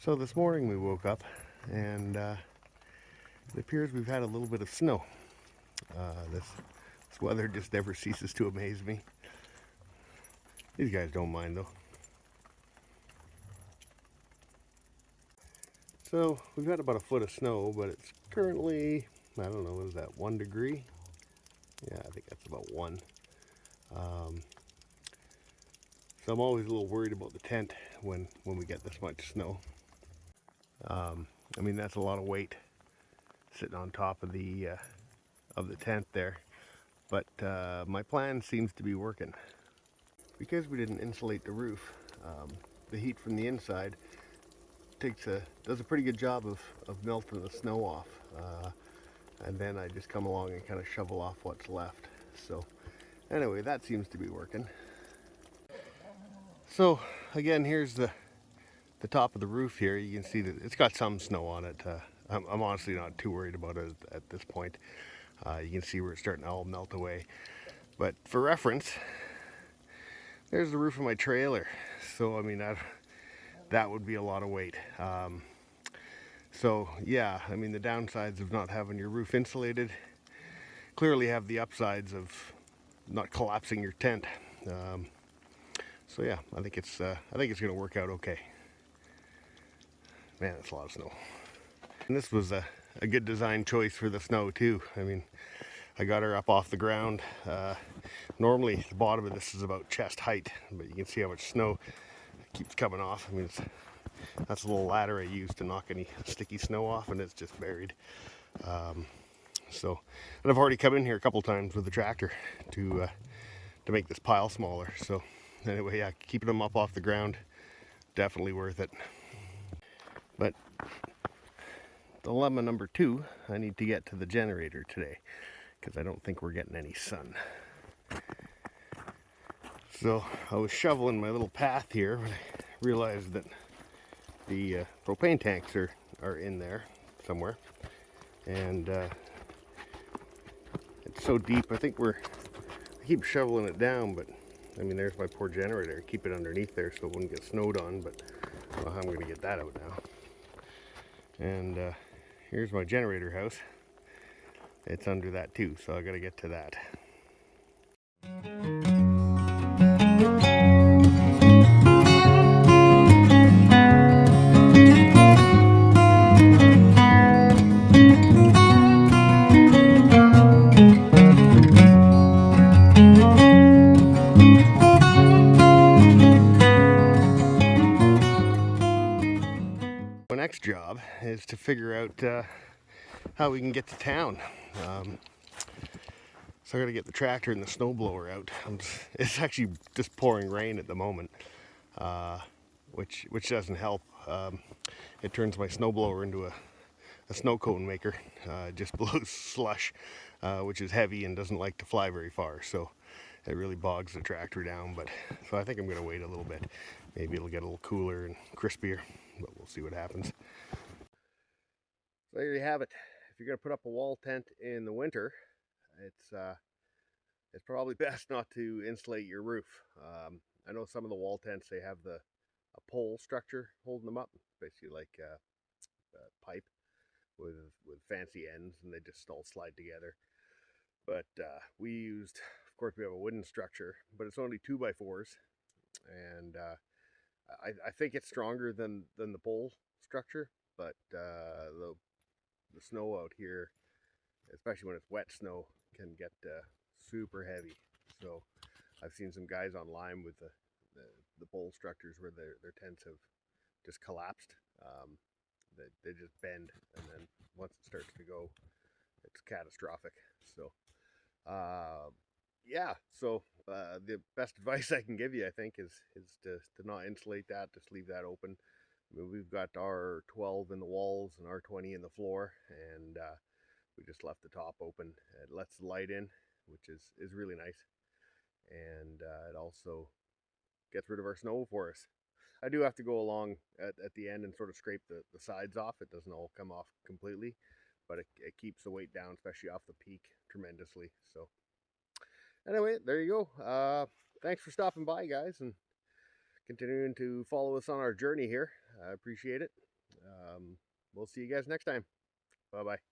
So this morning we woke up and it appears we've had a little bit of snow. This weather just never ceases to amaze me. These guys don't mind though. So we've had about a foot of snow, but it's currently, I don't know, what is that, 1 degree? Yeah, I think that's about 1. Um, so I'm always a little worried about the tent when we get this much snow. I mean, that's a lot of weight sitting on top of the tent there. But my plan seems to be working. Because we didn't insulate the roof, the heat from the inside does a pretty good job of melting the snow off. And then I just come along and kind of shovel off what's left. So anyway, that seems to be working. So again, here's the top of the roof here. You can see that it's got some snow on it. I'm honestly not too worried about it at this point. You can see where it's starting to all melt away. But for reference, there's the roof of my trailer. So I mean, that would be a lot of weight. So yeah, I mean, the downsides of not having your roof insulated clearly have the upsides of not collapsing your tent. So yeah, I think it's going to work out okay. Man, that's a lot of snow. And this was a good design choice for the snow too. I mean, I got her up off the ground. Normally the bottom of this is about chest height, but you can see how much snow keeps coming off. I mean, that's a little ladder I used to knock any sticky snow off, and it's just buried. And I've already come in here a couple times with the tractor to make this pile smaller. So anyway, yeah, keeping them up off the ground, definitely worth it. But dilemma number 2, I need to get to the generator today because I don't think we're getting any sun. So I was shoveling my little path here when I realized that the propane tanks are in there somewhere, and it's so deep. I keep shoveling it down, but I mean, there's my poor generator. Keep it underneath there so it wouldn't get snowed on, but well, I'm going to get that out now. And here's my generator house. It's under that too, so I got to get to that. My next job is to figure out how we can get to town. So I got to get the tractor and the snowblower out. It's actually just pouring rain at the moment, which doesn't help. It turns my snowblower into a snow cone maker. It just blows slush, which is heavy and doesn't like to fly very far. So it really bogs the tractor down. So I think I'm going to wait a little bit. Maybe it'll get a little cooler and crispier, but we'll see what happens. So there you have it. If you're going to put up a wall tent in the winter, it's probably best not to insulate your roof. I know some of the wall tents, they have a pole structure holding them up, basically like a pipe with fancy ends, and they just all slide together. But of course, we have a wooden structure, but it's only 2x4s, and I think it's stronger than the pole structure. But the snow out here, especially when it's wet snow, can get super heavy. So I've seen some guys online with the pole structures where their tents have just collapsed. They just bend, and then once it starts to go, it's catastrophic. So yeah, so the best advice I can give you, I think, is to not insulate that, just leave that open. I mean, we've got R12 in the walls and R20 in the floor, and we just left the top open. It lets the light in, which is really nice, and it also gets rid of our snow for us. I do have to go along at the end and sort of scrape the sides off. It doesn't all come off completely, but it keeps the weight down, especially off the peak, tremendously. So anyway, there you go. Thanks for stopping by, guys, and continuing to follow us on our journey here. I appreciate it. Um, we'll see you guys next time. Bye bye.